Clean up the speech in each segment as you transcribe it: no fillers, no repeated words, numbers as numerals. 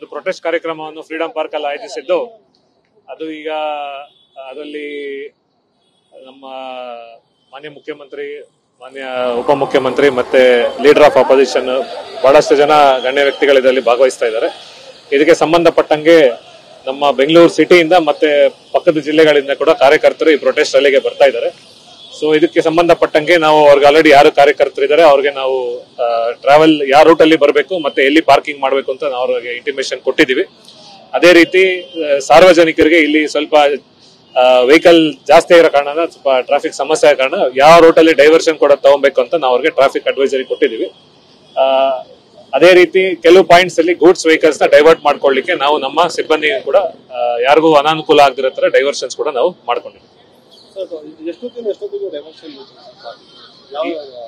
ಒಂದು ಪ್ರೊಟೆಸ್ಟ್ ಕಾರ್ಯಕ್ರಮವನ್ನು freedom park ಅಲ್ಲಿ ಆಯೋಜಿಸಿದ್ದು ಅದು ಈಗ ಅದರಲ್ಲಿ ನಮ್ಮ ಮಾನ್ಯ ಮುಖ್ಯಮಂತ್ರಿ ಮಾನ್ಯ ಉಪಮುಖ್ಯಮಂತ್ರಿ ಮತ್ತೆ ಲೀಡರ್ ಆಫ್ ಅಪೋಸಿಷನ್ ಬಹಳಷ್ಟು ಜನ ಗಣ್ಯ ವ್ಯಕ್ತಿಗಳು ಇದರಲ್ಲಿ ಭಾಗವಹಿಸ್ತಾ ಇದ್ದಾರೆ. ಇದಕ್ಕೆ ಸಂಬಂಧಪಟ್ಟಂಗೆ ನಮ್ಮ ಬೆಂಗಳೂರು ಸಿಟಿಯಿಂದ ಮತ್ತೆ ಪಕ್ಕದ ಜಿಲ್ಲೆಗಳಿಂದ ಕೂಡ ಕಾರ್ಯಕರ್ತರು ಈ ಪ್ರೊಟೆಸ್ಟ್ ರ್ಯಾಲಿಗೆ ಬರ್ತಾ ಇದ್ದಾರೆ. ಸೊ ಇದಕ್ಕೆ ಸಂಬಂಧಪಟ್ಟಂಗೆ ನಾವು ಅವ್ರಿಗೆ ಆಲ್ರೆಡಿ ಯಾರು ಕಾರ್ಯಕರ್ತರು ಇದ್ದಾರೆ ಅವ್ರಿಗೆ ನಾವು ಟ್ರಾವೆಲ್ ಯಾವ ರೂಟ್ ಅಲ್ಲಿ ಬರಬೇಕು ಮತ್ತೆ ಎಲ್ಲಿ ಪಾರ್ಕಿಂಗ್ ಮಾಡಬೇಕು ಅಂತ ನಾವು ಅವ್ರಿಗೆ ಇಂಟಿಮೇಷನ್ ಕೊಟ್ಟಿದ್ದೀವಿ. ಅದೇ ರೀತಿ ಸಾರ್ವಜನಿಕರಿಗೆ ಇಲ್ಲಿ ಸ್ವಲ್ಪ ವೆಹಿಕಲ್ ಜಾಸ್ತಿ ಇರೋ ಕಾರಣ ಸ್ವಲ್ಪ ಟ್ರಾಫಿಕ್ ಸಮಸ್ಯೆ ಆದ ಕಾರಣ ಯಾವ ರೂಟ್ ಅಲ್ಲಿ ಡೈವರ್ಷನ್ ಕೂಡ ತಗೊಬೇಕು ಅಂತ ನಾವು ಅವ್ರಿಗೆ ಟ್ರಾಫಿಕ್ ಅಡ್ವೈಸರಿ ಕೊಟ್ಟಿದ್ದೀವಿ. ಅದೇ ರೀತಿ ಕೆಲವು ಪಾಯಿಂಟ್ಸ್ ಅಲ್ಲಿ ಗೂಡ್ಸ್ ವೆಹಿಕಲ್ಸ್ ನ ಡೈವರ್ಟ್ ಮಾಡ್ಕೊಳ್ಳಿಕ್ಕೆ ನಾವು ನಮ್ಮ ಸಿಬ್ಬಂದಿ ಕೂಡ ಯಾರಿಗೂ ಅನಾನುಕೂಲ ಆಗದಿರೋ ತರ ಡೈವರ್ಷನ್ಸ್ ಕೂಡ ನಾವು ಮಾಡ್ಕೊಂಡಿದ್ದೀವಿ.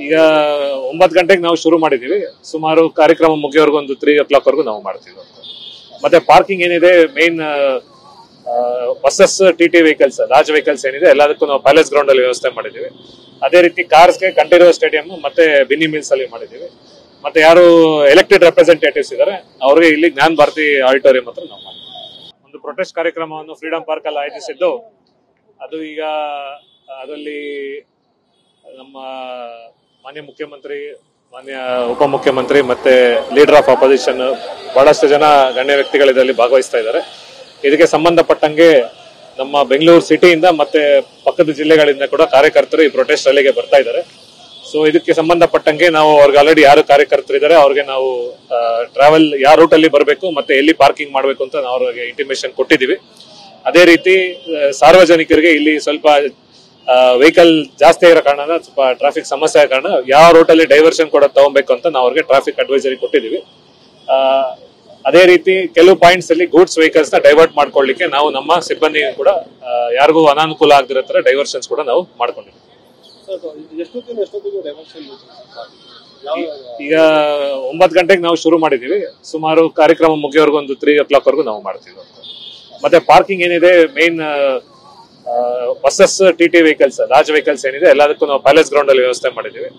ಈಗ 9 ಗಂಟೆಗೆ ನಾವು ಶುರು ಮಾಡಿದೀವಿ. ಸುಮಾರು ಕಾರ್ಯಕ್ರಮ ಮುಗಿಯೋವರೆಗೂ ಒಂದು 3 o'clock ವರೆಗೂ ನಾವು ಮಾಡ್ತೀವಿ. ಮತ್ತೆ ಪಾರ್ಕಿಂಗ್ ಏನಿದೆ main buses TT vehicles large vehicles ಏನಿದೆ ಎಲ್ಲದಕ್ಕೂ ನಾವು ಪ್ಯಾಲೇಸ್ ಗ್ರೌಂಡ್ ಅಲ್ಲಿ ವ್ಯವಸ್ಥೆ ಮಾಡಿದೀವಿ. ಅದೇ ರೀತಿ ಕಾರ್ಸ್ಗೆ ಕಂಠೀರವ ಸ್ಟೇಡಿಯಂ ಮತ್ತೆ ಬಿನ್ನಿ ಮಿಲ್ಸ್ ಅಲ್ಲಿ ಮಾಡಿದೀವಿ. ಮತ್ತೆ ಯಾರು ಎಲೆಕ್ಟೆಡ್ ರೆಪ್ರೆಸೆಂಟೇಟಿವ್ಸ್ ಇದ್ದಾರೆ ಅವ್ರಿಗೆ ಇಲ್ಲಿ ಜ್ಞಾನ ಭಾರತಿ ಆಡಿಟೋರಿಯಂ ಹತ್ರ ನಾವು ಮಾಡಿದ್ವಿ. ಒಂದು ಪ್ರೊಟೆಸ್ಟ್ ಕಾರ್ಯಕ್ರಮವನ್ನು ಫ್ರೀಡಂ ಪಾರ್ಕ್ ಅಲ್ಲಿ ಆಯೋಜಿಸಿದ್ದು ಅದು ಈಗ ಅದರಲ್ಲಿ ನಮ್ಮ ಮಾನ್ಯ ಮುಖ್ಯಮಂತ್ರಿ ಮಾನ್ಯ ಉಪಮುಖ್ಯಮಂತ್ರಿ ಮತ್ತೆ ಲೀಡರ್ ಆಫ್ ಅಪೋಸಿಷನ್ ಬಹಳಷ್ಟು ಜನ ಗಣ್ಯ ವ್ಯಕ್ತಿಗಳು ಇದರಲ್ಲಿ ಭಾಗವಹಿಸ್ತಾ ಇದ್ದಾರೆ. ಇದಕ್ಕೆ ಸಂಬಂಧಪಟ್ಟಂಗೆ ನಮ್ಮ ಬೆಂಗಳೂರು ಸಿಟಿಯಿಂದ ಮತ್ತೆ ಪಕ್ಕದ ಜಿಲ್ಲೆಗಳಿಂದ ಕೂಡ ಕಾರ್ಯಕರ್ತರು ಈ ಪ್ರೊಟೆಸ್ಟ್ ರ್ಯಾಲಿಗೆ ಬರ್ತಾ ಇದ್ದಾರೆ. ಸೊ ಇದಕ್ಕೆ ಸಂಬಂಧಪಟ್ಟಂಗೆ ನಾವು ಅವ್ರಿಗೆ ಆಲ್ರೆಡಿ ಯಾರು ಕಾರ್ಯಕರ್ತರು ಇದ್ದಾರೆ ಅವ್ರಿಗೆ ನಾವು ಟ್ರಾವೆಲ್ ಯಾವ ರೂಟ್ ಅಲ್ಲಿ ಬರಬೇಕು ಮತ್ತೆ ಎಲ್ಲಿ ಪಾರ್ಕಿಂಗ್ ಮಾಡಬೇಕು ಅಂತ ನಾವು ಅವ್ರಿಗೆ ಇಂಟಿಮೇಷನ್ ಕೊಟ್ಟಿದ್ದೀವಿ. ಅದೇ ರೀತಿ ಸಾರ್ವಜನಿಕರಿಗೆ ಇಲ್ಲಿ ಸ್ವಲ್ಪ ವೆಹಿಕಲ್ ಜಾಸ್ತಿ ಇರೋ ಕಾರಣ ಸ್ವಲ್ಪ ಟ್ರಾಫಿಕ್ ಸಮಸ್ಯೆ ಆದ ಕಾರಣ ಯಾವ ರೂಟ್ ಅಲ್ಲಿ ಡೈವರ್ಷನ್ ಕೂಡ ತಗೊಬೇಕು ಅಂತ ನಾವು ಅವ್ರಿಗೆ ಟ್ರಾಫಿಕ್ ಅಡ್ವೈಸರಿ ಕೊಟ್ಟಿದ್ದೀವಿ. ಅದೇ ರೀತಿ ಕೆಲವು ಪಾಯಿಂಟ್ಸ್ ಅಲ್ಲಿ ಗೂಡ್ಸ್ ವೆಹಿಕಲ್ಸ್ ನ ಡೈವರ್ಟ್ ಮಾಡ್ಕೊಳ್ಳಿಕ್ಕೆ ನಾವು ನಮ್ಮ ಸಿಬ್ಬಂದಿ ಕೂಡ ಯಾರಿಗೂ ಅನಾನುಕೂಲ ಆಗದಿರೋ ತರ ಡೈವರ್ಷನ್ಸ್ ಕೂಡ ನಾವು ಮಾಡ್ಕೊಂಡಿದ್ದೀವಿ. ಈಗ 9 ಗಂಟೆಗೆ ನಾವು ಶುರು ಮಾಡಿದೀವಿ. ಸುಮಾರು ಕಾರ್ಯಕ್ರಮ ಮುಗಿಯೋವರೆಗೂ ಒಂದು 3 o'clock ವರೆಗೂ ನಾವು ಮಾಡ್ತೀವಿ. ಮತ್ತೆ ಪಾರ್ಕಿಂಗ್ ಏನಿದೆ main buses TT vehicles large vehicles ಏನಿದೆ ಎಲ್ಲದಕ್ಕೂ ನಾವು ಪ್ಯಾಲೇಸ್ ಗ್ರೌಂಡ್ ಅಲ್ಲಿ ವ್ಯವಸ್ಥೆ ಮಾಡಿದೀವಿ.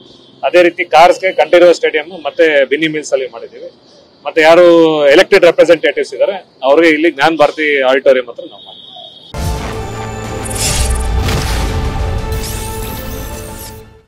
ಅದೇ ರೀತಿ ಕಾರ್ಸ್ಗೆ ಕಂಠೀರವ ಸ್ಟೇಡಿಯಂ ಮತ್ತೆ ಬಿನ್ನಿ ಮಿಲ್ಸ್ ಅಲ್ಲಿ ಮಾಡಿದೀವಿ. ಮತ್ತೆ ಯಾರು ಎಲೆಕ್ಟೆಡ್ ರೆಪ್ರೆಸೆಂಟೇಟಿವ್ಸ್ ಇದ್ದಾರೆ ಅವ್ರಿಗೆ ಇಲ್ಲಿ ಜ್ಞಾನ ಭಾರತಿ ಆಡಿಟೋರಿಯಂ ಹತ್ರ ನಾವು ಮಾಡಿದ್ವಿ.